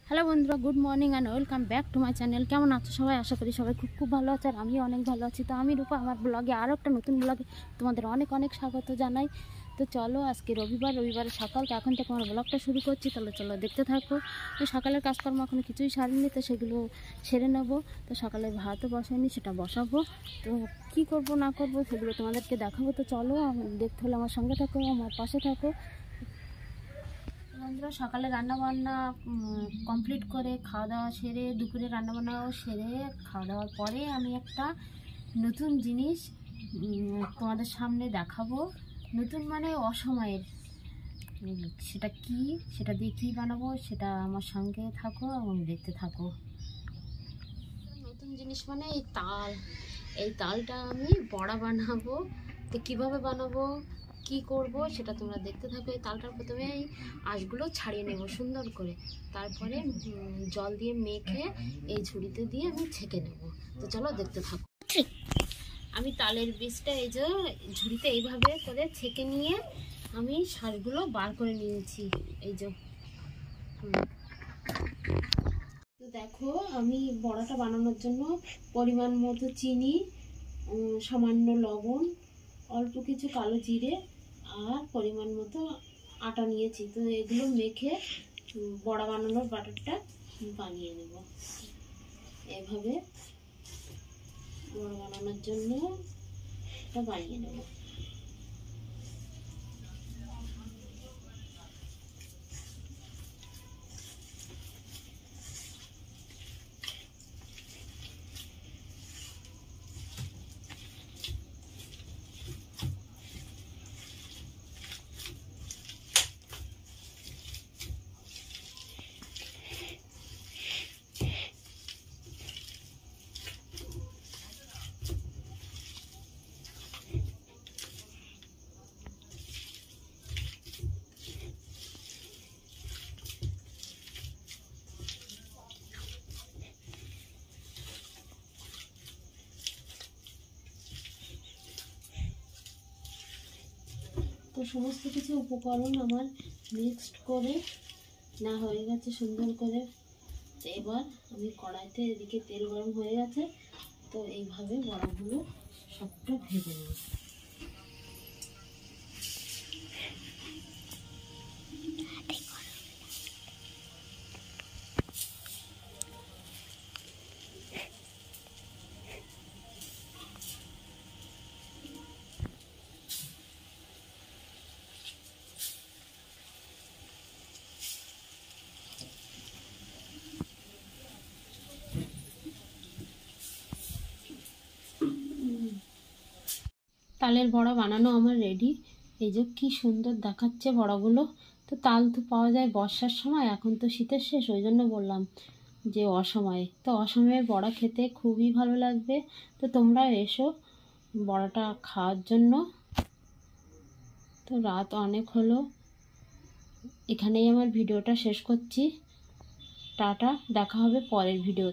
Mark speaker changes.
Speaker 1: Hello বন্ধুরা, good morning and welcome back to my channel. কেমন আছো সবাই? আশা করি সবাই খুব ভালো আছে, আর আমিও অনেক ভালো আছি। তো আমি রূপা, আমার ব্লগে আরও একটা নতুন ব্লগে তোমাদের অনেক অনেক স্বাগত জানাই। তো চলো, আজকে রবিবারের সকাল, তো এখন থেকে আমার ব্লগটা শুরু করছি। তাহলে চলো দেখতে থাকো। তো সকালের কাজকর্ম এখনো কিছুই সারিনি, তো সেগুলো সেরে নেবো। তো সকালে ভাতও বসাইনি, সেটা বসাবো। তো কি করব না করব সেগুলো তোমাদেরকে দেখাবো। তো চলো, দেখতে হলে আমার সঙ্গে থাকো, আমার পাশে থাকো। বন্ধুরা, সকালে রান্নাবান্না কমপ্লিট করে খাওয়া দাওয়া সেরে, দুপুরে রান্নাবান্নাও সেরে খাওয়া দাওয়ার পরে আমি একটা নতুন জিনিস তোমাদের সামনে দেখাবো। নতুন মানে অসময়ের। সেটা কি, সেটা দিয়ে কী বানাবো, সেটা আমার সঙ্গে থাকো এবং দেখতে থাকো। নতুন জিনিস মানে এই তালটা আমি বড়া বানাবো। তো কীভাবে বানাবো, কি করব, সেটা তোমরা দেখতে থাকো। এই তালটার প্রথমে এই আঁশগুলো ছাড়িয়ে নেব সুন্দর করে, তারপরে জল দিয়ে মেখে এই ঝুড়িতে দিয়ে আমি ছেঁকে নেব। তো চলো দেখতে থাকো। আমি তালের বীজটা এই যে ঝুড়িতে এইভাবে করে ছেঁকে নিয়ে আমি শাঁসগুলো বার করে নিয়েছি। এই যে তো দেখো, আমি বড়াটা বানানোর জন্য পরিমাণ মতো চিনি, সামান্য লবণ, অল্প কিছু কালো জিরে আর পরিমাণ মতো আটা নিয়েছি। তো এগুলো মেখে বড়া বানানোর ব্যাটারটা বানিয়ে নেব। এভাবে বড়া বানানোর জন্য এটা বানিয়ে নেব। তো সমস্ত কিছু উপকরণ আমার মিক্সড করে না হয়ে গেছে সুন্দর করে। তো এবার আমি কড়াইতে, এদিকে তেল গরম হয়ে গেছে, তো এইভাবে বড়াগুলো সবটা ভেজে নেব। তালের বড়া বানানো আমার রেডি। এই যে কি সুন্দর দেখাচ্ছে বড়াগুলো। তো তাল তো পাওয়া যায় বর্ষার সময়, এখন তো শীতের শেষ, ওই জন্য বললাম যে অসময়ে। তো অসময়ে বড়া খেতে খুবই ভালো লাগবে। তো তোমরা এসো বড়াটা খাওয়ার জন্য। তো রাত অনেক হলো, এখানেই আমার ভিডিওটা শেষ করছি। টাটা, দেখা হবে পরের ভিডিও।